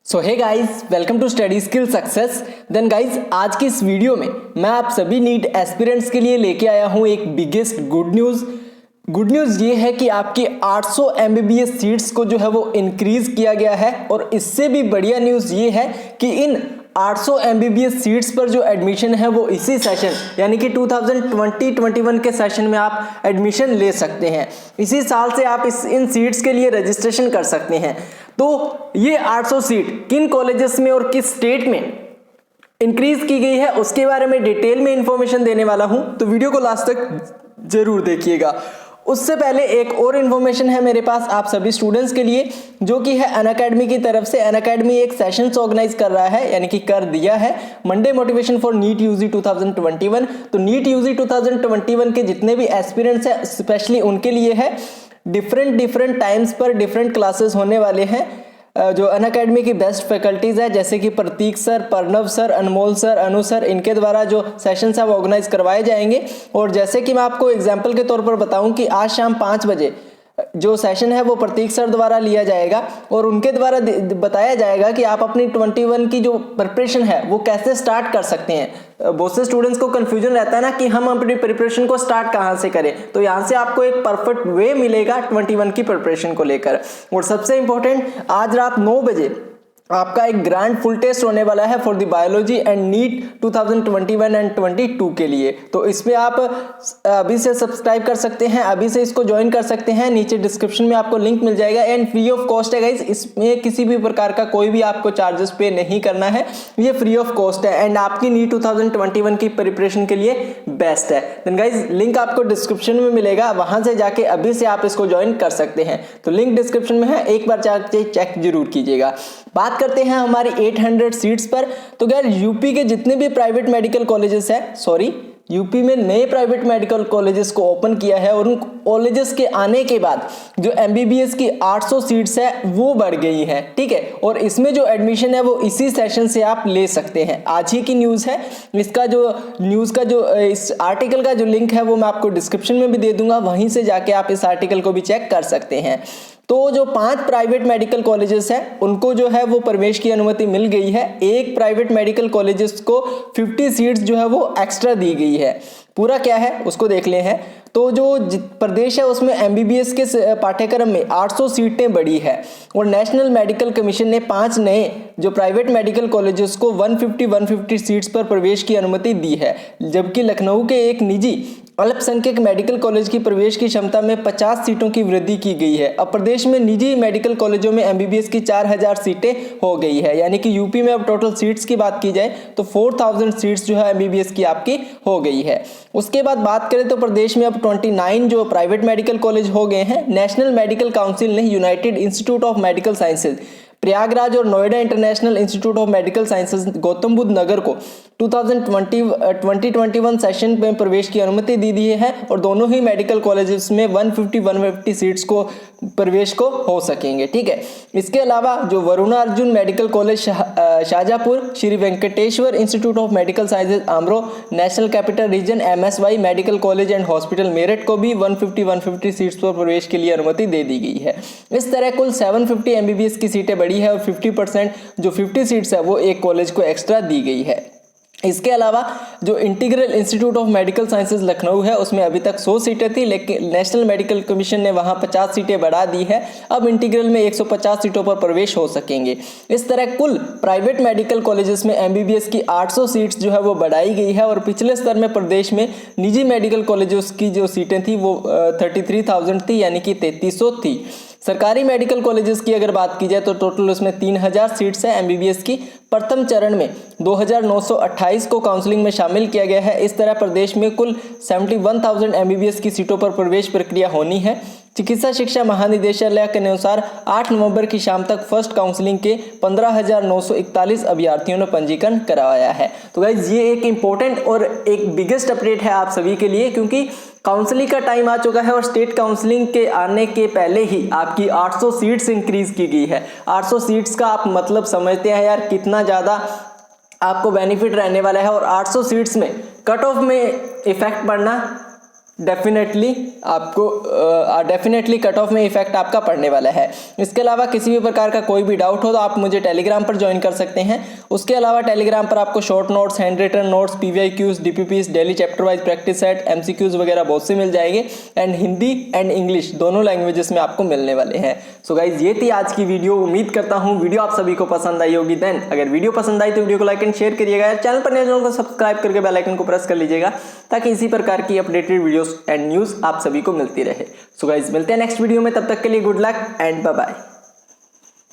So hey guys, welcome to study skill success. Then guys, आज की इस video में मैं आप सभी नीट एस्पिरेंट्स के लिए लेके आया हूं एक बिगेस्ट गुड न्यूज़ ये है कि आपकी 800 MBBS सीट्स को जो है वो इंक्रीज किया गया है। और इससे भी बढ़िया न्यूज़ ये है कि इन 800 MBBS सीट्स पर जो एडमिशन है वो इसी सेशन यानी कि 2020-21 के सेशन में आप एडमिशन ले सकते हैं। इसी साल से आप इन सीट्स के लिए रजिस्ट्रेशन कर सकते हैं। तो ये 800 सीट किन कॉलेजेस में और किस स्टेट में इंक्रीज की गई है उसके बारे में डिटेल में इंफॉर्मेशन देने वाला हूं, तो वीडियो को लास्ट तक जरूर देखिएगा। उससे पहले एक और इन्फॉर्मेशन है मेरे पास आप सभी स्टूडेंट्स के लिए, जो कि है अनअकैडमी की तरफ से। अनअकैडमी एक सेशंस ऑर्गेनाइज कर रहा है, यानी कि कर दिया है, Monday motivation for NEET UG 2021। तो नीट यूजी 2021 के जितने भी एस्पिरेंट्स हैं स्पेशली उनके लिए है। डिफरेंट टाइम्स पर डिफरेंट क्लासेस होने वाले हैं। जो अनअकैडमी की बेस्ट फैकल्टीज है जैसे कि प्रतीक सर, प्रणव सर, अनमोल सर, अनु सर, इनके द्वारा जो सेशंस है वो ऑर्गेनाइज करवाए जाएंगे। और जैसे कि मैं आपको एग्जांपल के तौर पर बताऊं कि आज शाम 5 बजे जो सेशन है वो प्रतीक सर द्वारा लिया जाएगा और उनके द्वारा बताया जाएगा कि आप अपनी 21 की जो प्रिपरेशन है वो कैसे स्टार्ट कर सकते हैं। बहुत से स्टूडेंट्स को कंफ्यूजन रहता है ना कि हम अपनी प्रिपरेशन को स्टार्ट कहां से करें, तो यहां से आपको एक परफेक्ट वे मिलेगा 21 की प्रिपरेशन को लेकर। और सबसे इंपॉर्टेंट, आज रात 9 बजे आपका एक ग्रैंड फुल टेस्ट होने वाला है for the biology and NEET 2021 and 22 के लिए। तो इसमें आप अभी से सब्सक्राइब कर सकते हैं, अभी से इसको ज्वाइन कर सकते हैं। नीचे डिस्क्रिप्शन में आपको लिंक मिल जाएगा एंड फ्री ऑफ कॉस्ट है गाइस। इसमें किसी भी प्रकार का कोई भी आपको चार्जेस पे नहीं करना है, ये फ्री ऑफ कॉस्ट है एंड आपकी नीट 2021 की प्रिपरेशन के लिए बेस्ट है। देन गाइस, लिंक आपको डिस्क्रिप्शन में मिलेगा, वहां से जाके अभी से आप इसको ज्वाइन कर सकते हैं। तो लिंक डिस्क्रिप्शन में है, एक बार जाके चेक जरूर कीजिएगा। बात करते हैं हमारी 800 सीट्स पर। तो यार यूपी के जितने भी प्राइवेट मेडिकल कॉलेजेस हैं, यूपी में नए प्राइवेट मेडिकल कॉलेजेस को ओपन किया है और उन कॉलेजेस के आने के बाद जो MBBS की 800 सीट्स है वो बढ़ गई है, ठीक है। और इसमें जो एडमिशन है वो इसी सेशन से आप ले सकते हैं। आज ही की न्यूज़ है। इसका जो न्यूज़ का जो इस आर्टिकल का जो लिंक है वो मैं आपको डिस्क्रिप्शन में भी दे दूंगा, वहीं से जाके आप इस आर्टिकल को भी चेक कर सकते हैं। तो जो 5 प्राइवेट मेडिकल कॉलेजेस हैं उनको जो है वो प्रवेश की अनुमति मिल गई है। एक प्राइवेट मेडिकल कॉलेजेस को 50 सीट्स जो है वो एक्स्ट्रा दी गई है। पूरा क्या है उसको देख ले हैं। तो जो प्रदेश है उसमें MBBS के पाठ्यक्रम में 800 सीटें बढ़ी है और नेशनल मेडिकल कमीशन ने 5 नए जो प्राइवेट मेडिकल कॉलेजेस को 150 सीट्स पर प्रवेश की अनुमति दी है, जबकि लखनऊ के एक निजी अल्पसंख्यक मेडिकल कॉलेज की प्रवेश की क्षमता में 50 सीटों की वृद्धि की गई है। अब प्रदेश में निजी मेडिकल कॉलेजों में MBBS की 4000 सीटें हो गई है, यानी कि यूपी में अब टोटल सीट्स की बात की जाए तो 4000 सीट्स जो है MBBS की आपकी हो गई है। उसके बाद बात करें तो प्रदेश में अब 29 जो प्राइवेट मेडिकल कॉलेज हो गए हैं। नेशनल मेडिकल काउंसिल ने united institute of medical sciences Prayagraj और Noida international institute of medical sciences Gautam Buddh Nagar को 2021 सेशन में प्रवेश की अनुमति दी है और दोनों ही मेडिकल कॉलेजेस में 150 सीट्स को प्रवेश को हो सकेंगे, ठीक है। इसके अलावा जो Varuna Arjun medical college Shahjahanpur, Shri Venkateshwara institute of medical sciences Amroha, national capital region MSY medical college and hospital Meerut को भी 150 सीट्स पर प्रवेश के लिए अनुमति दे दी गई है। इस तरह कुल 750 MBBS की सीटें बढ़ी है और 50% जो 50 सीट्स है वो एक कॉलेज को एक्स्ट्रा दी गई है। इसके अलावा जो integral institute of medical sciences Lucknow है उसमें अभी तक 100 सीटें थी, लेकिन नेशनल मेडिकल कमीशन ने वहां 50 सीटें बढ़ा दी है। अब इंटीग्रल में 150 सीटों पर प्रवेश हो सकेंगे। इस तरह कुल प्राइवेट मेडिकल कॉलेजेस में MBBS की 800 सीट्स जो है वो बढ़ाई गई है और पिछले स्तर में प्रदेश में निजी मेडिकल कॉलेजेस की जो सीटें थी वो 33,000 थी, यानी कि 3300 थी। सरकारी मेडिकल कॉलेजेस की अगर बात की जाए तो टोटल उसमें 3000 सीट्स है MBBS की। प्रथम चरण में 2928 को काउंसलिंग में शामिल किया गया है। इस तरह प्रदेश में कुल 71,000 MBBS की सीटों पर प्रवेश प्रक्रिया होनी है। चिकित्सा शिक्षा महानिदेशालय के अनुसार 8 नवंबर की शाम तक फर्स्ट काउंसलिंग के 15,941 अभ्यर्थियों ने पंजीकरण करवाया है। तो गाइस, ये एक इम्पोर्टेंट और एक बिगेस्ट अपडेट है आप सभी के लिए, क्योंकि काउंसलिंग का टाइम आ चुका है और स्टेट काउंसलिंग के आने के पहले ही आपकी 800 सीट्स इंक्रीज की गई है। 800 सीट्स का आप मतलब समझते हैं यार कितना ज़्यादा आपको बेनिफिट रहने वाला है। और 800 सीट्स में कट ऑफ में इफेक्ट पड़ना डेफिनेटली कट ऑफ में इफेक्ट आपका पड़ने वाला है। इसके अलावा किसी भी प्रकार का कोई भी डाउट हो तो आप मुझे टेलीग्राम पर ज्वाइन कर सकते हैं। उसके अलावा टेलीग्राम पर आपको short notes, hand written notes, PYQs, DPPs, daily chapter wise practice set, MCQs वगैरह बहुत से मिल जाएंगे एंड हिंदी एंड इंग्लिश दोनों लैंग्वेजेस में आपको मिलने वाले हैं। सो गाइज ये थी आज की वीडियो। उम्मीद करता हूँ वीडियो आप सभी को पसंद आई होगी। देन अगर वीडियो पसंद आई तो वीडियो को लाइक एंड शेयर करिएगा। चैनल पर नए चैनल को सब्सक्राइब करके बेल आइकन को प्रेस कर लीजिएगा ताकि इसी प्रकार की अपडेटेड वीडियोस एंड न्यूज आप सभी को मिलती रहे। सो गाइज मिलते हैं नेक्स्ट वीडियो में, तब तक के लिए good luck and bye bye.